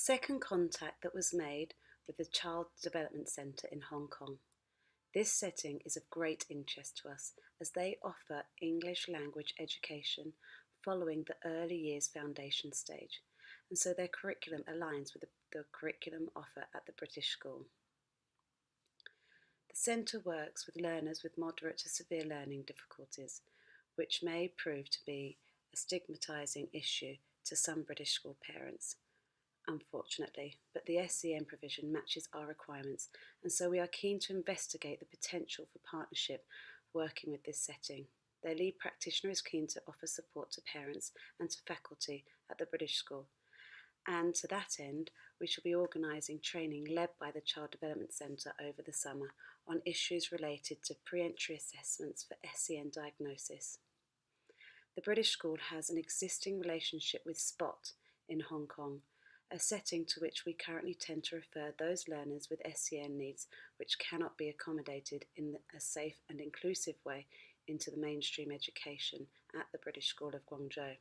Second contact that was made with the Child Development Centre in Hong Kong. This setting is of great interest to us as they offer English language education following the early years foundation stage, and so their curriculum aligns with the curriculum offer at the British School. The centre works with learners with moderate to severe learning difficulties, which may prove to be a stigmatising issue to some British school parents, unfortunately, but the SEN provision matches our requirements, and so we are keen to investigate the potential for partnership working with this setting. Their lead practitioner is keen to offer support to parents and to faculty at the British School, and to that end, we shall be organising training led by the Child Development Centre over the summer on issues related to pre-entry assessments for SEN diagnosis. The British School has an existing relationship with SPOT in Hong Kong, a setting to which we currently tend to refer those learners with SEN needs which cannot be accommodated in a safe and inclusive way into the mainstream education at the British School of Guangzhou.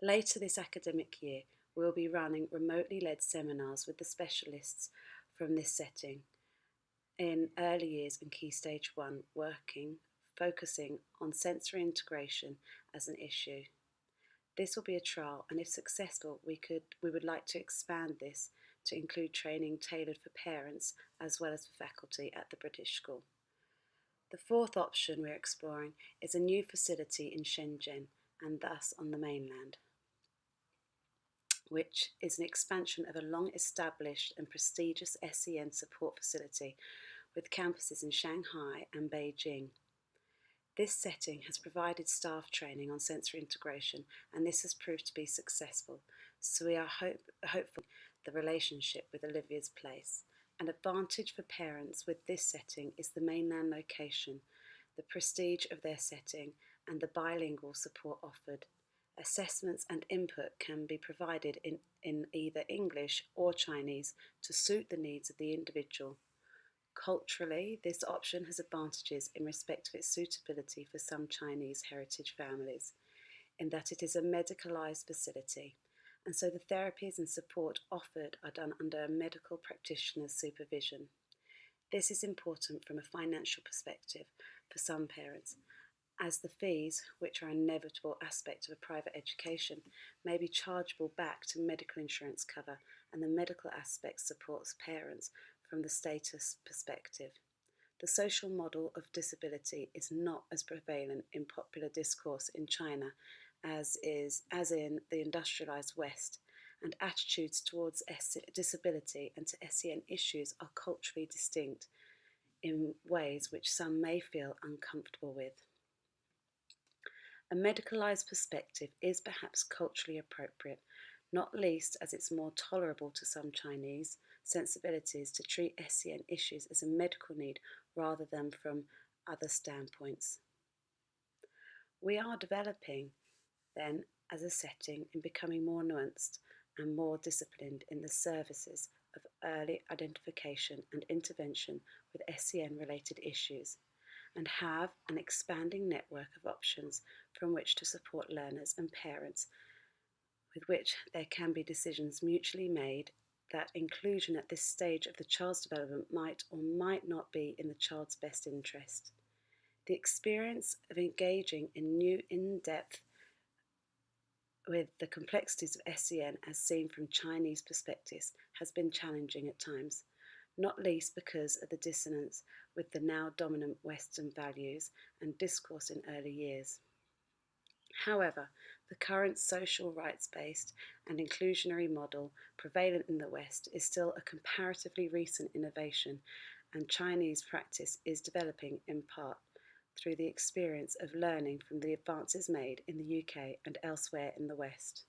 Later this academic year, we will be running remotely led seminars with the specialists from this setting in early years and Key Stage 1 focusing on sensory integration as an issue. This will be a trial, and if successful, we would like to expand this to include training tailored for parents as well as for faculty at the British School. The fourth option we're exploring is a new facility in Shenzhen and thus on the mainland, which is an expansion of a long-established and prestigious SEN support facility with campuses in Shanghai and Beijing. This setting has provided staff training on sensory integration, and this has proved to be successful, so we are hopeful the relationship with Olivia's Place. An advantage for parents with this setting is the mainland location, the prestige of their setting, and the bilingual support offered. Assessments and input can be provided in either English or Chinese to suit the needs of the individual. Culturally, this option has advantages in respect of its suitability for some Chinese heritage families, in that it is a medicalised facility, and so the therapies and support offered are done under a medical practitioner's supervision. This is important from a financial perspective for some parents, as the fees, which are an inevitable aspect of a private education, may be chargeable back to medical insurance cover, and the medical aspect supports parents from the status perspective. The social model of disability is not as prevalent in popular discourse in China as in the industrialised West, and attitudes towards disability and to SEN issues are culturally distinct in ways which some may feel uncomfortable with. A medicalised perspective is perhaps culturally appropriate, not least as it's more tolerable to some Chinese sensibilities to treat SEN issues as a medical need rather than from other standpoints. We are developing, then, as a setting in becoming more nuanced and more disciplined in the services of early identification and intervention with SEN-related issues, and have an expanding network of options from which to support learners and parents, with which there can be decisions mutually made that inclusion at this stage of the child's development might or might not be in the child's best interest. The experience of engaging in new in-depth with the complexities of SEN as seen from Chinese perspectives has been challenging at times, not least because of the dissonance with the now dominant Western values and discourse in early years. However, the current social rights-based and inclusionary model prevalent in the West is still a comparatively recent innovation, and Chinese practice is developing in part through the experience of learning from the advances made in the UK and elsewhere in the West.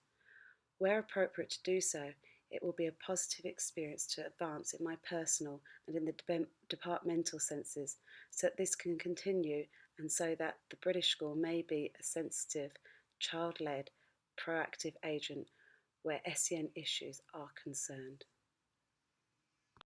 Where appropriate to do so, it will be a positive experience to advance in my personal and in the departmental senses, so that this can continue and so that the British School may be a sensitive, child-led, proactive agent where SEN issues are concerned.